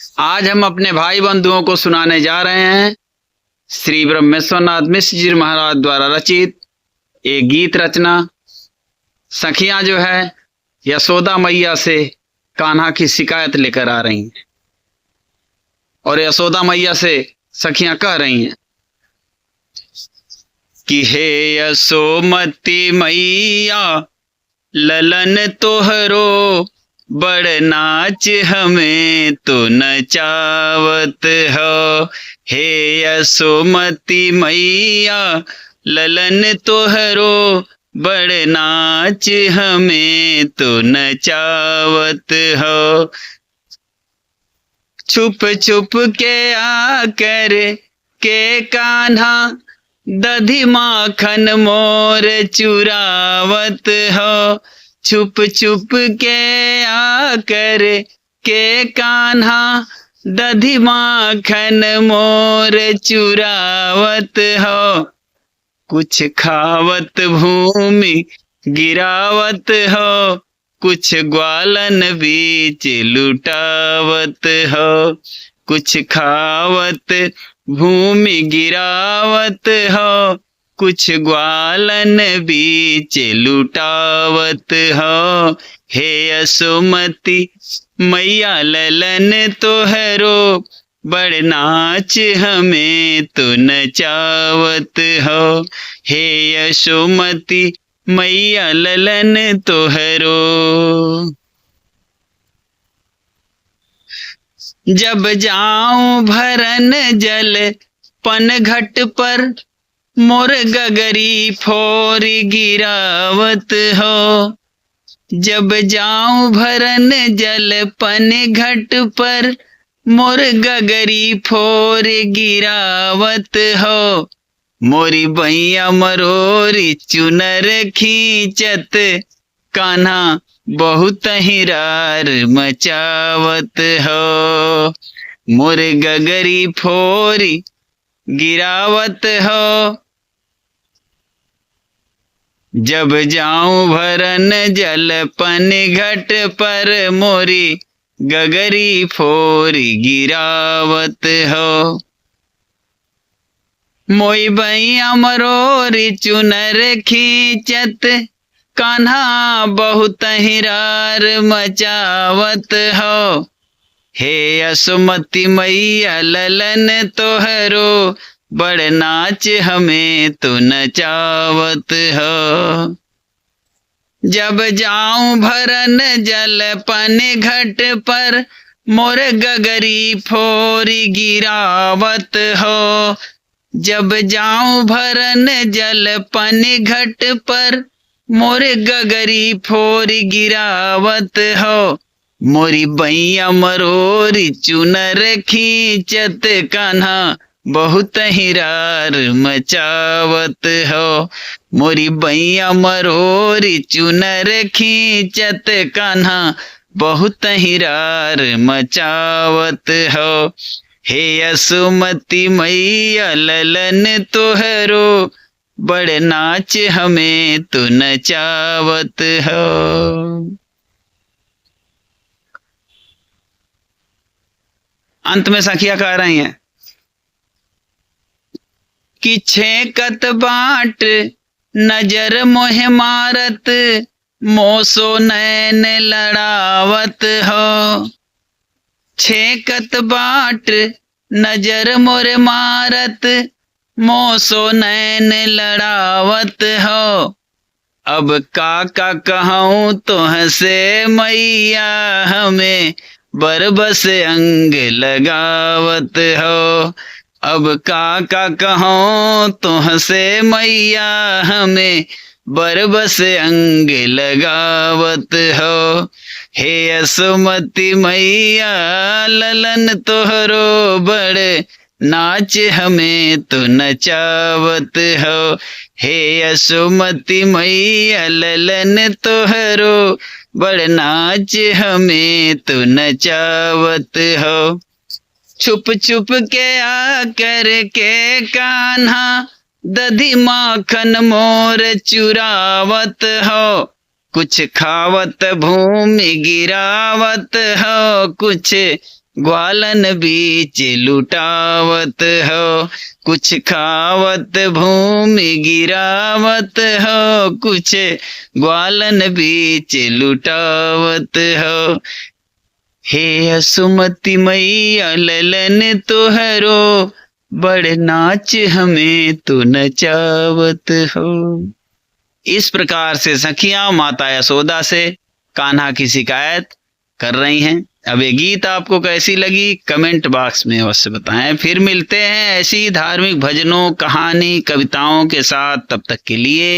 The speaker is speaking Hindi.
आज हम अपने भाई बंधुओं को सुनाने जा रहे हैं श्री ब्रह्मेश्वरनाथ मिश्र जी महाराज द्वारा रचित एक गीत रचना। सखियां जो है यशोदा मैया से कान्हा की शिकायत लेकर आ रही हैं और यशोदा मैया से सखियां कह रही हैं कि हे यशोमती मैया ललन तोहरो बड़ नाच हमें तो नचावत हो। हे यशोमती मैया ललन तोहरो बड़ नाच हमें तो नचावत हो। छुप छुप के आकर के कान्हा दधी माखन मोर चुरावत हो। छुप छुप के आकर के कान्हा दधी माखन मोर चुरावत हो। कुछ खावत भूमि गिरावत हो, कुछ ग्वालन बीच लुटावत हो। कुछ खावत भूमि गिरावत हो, कुछ ग्वालन बीच लुटावत हो। हे यशोमती मैया ललन तोहरो बड़ नाच हमें तो नचावत हो। हे यशोमती मैया ललन तोहरो। जब जाऊं भरन जल पन घट पर मोर गगरी फोर गिरावत हो। जब जाऊं भरन जल पन घट पर मोर गगरी फोर गिरावत हो। मोरी बैया मरोरी चुनर खींचत कान्हा बहुत हिरार मचावत हो। मोर गगरी फोरी गिरावत हो। जब जाऊं भरन जल पन घट पर मोरी गगरी फोरी गिरावत हो। मोई बैया मरोरी चुनर खींचत कान्हा बहुत हिरार मचावत हो। हे यशोमती मैया ललन तोहरो बड़ नाच हमें तो नचावत हो। जब जाऊं भरन जल पन घट पर मोर गगरी फोरी गिरावत हो। जब जाऊं भरन जल पन घट पर मोर गगरी फोरी गिरावत हो। मोरी बैया मरोरी चुनर खींचत कान्हा बहुत हिरार मचावत हो। मोरी बैया मरोरी चुनर खींचत कान्हा बहुत हिरार मचावत हो। हे यशोमती मैया ललन तोहरो बड़ नाच हमें तो नचावत हो। अंत में सखिया कह रही हैं कि छेकत बाट नजर मोह मारत मोसो नैन लड़ावत हो। छेकत बाट नजर मोर मारत मोसो नैन लड़ावत हो। अब का कहूँ तुहसे मैया हमें बरबस अंग लगावत हो। अब का कहूँ तुहसे मैया हमें बरबस अंग लगावत हो। हे यशोमती मैया ललन तोहरो बड़ नाच हमें तो नचावत हो। हे यशोमती मैया ललन तोहरो बड़ नाच हमें तो नचावत हो। छुप छुप के आकर के कान्हा दधी माखन मोर चुरावत हो। कुछ खावत भूमि गिरावत हो, कुछ ग्वालन बीच लुटावत हो, कुछ खावत भूमि गिरावत हो, कुछ ग्वालन बीच लुटावत हो। हे असुमति मैया ललन तोहरो, बड़ नाच हमें तो नचावत हो। इस प्रकार से सखियां माता यशोदा से कान्हा की शिकायत कर रही हैं। अब ये गीत आपको कैसी लगी कमेंट बॉक्स में अवश्य बताएं। फिर मिलते हैं ऐसी धार्मिक भजनों, कहानी, कविताओं के साथ। तब तक के लिए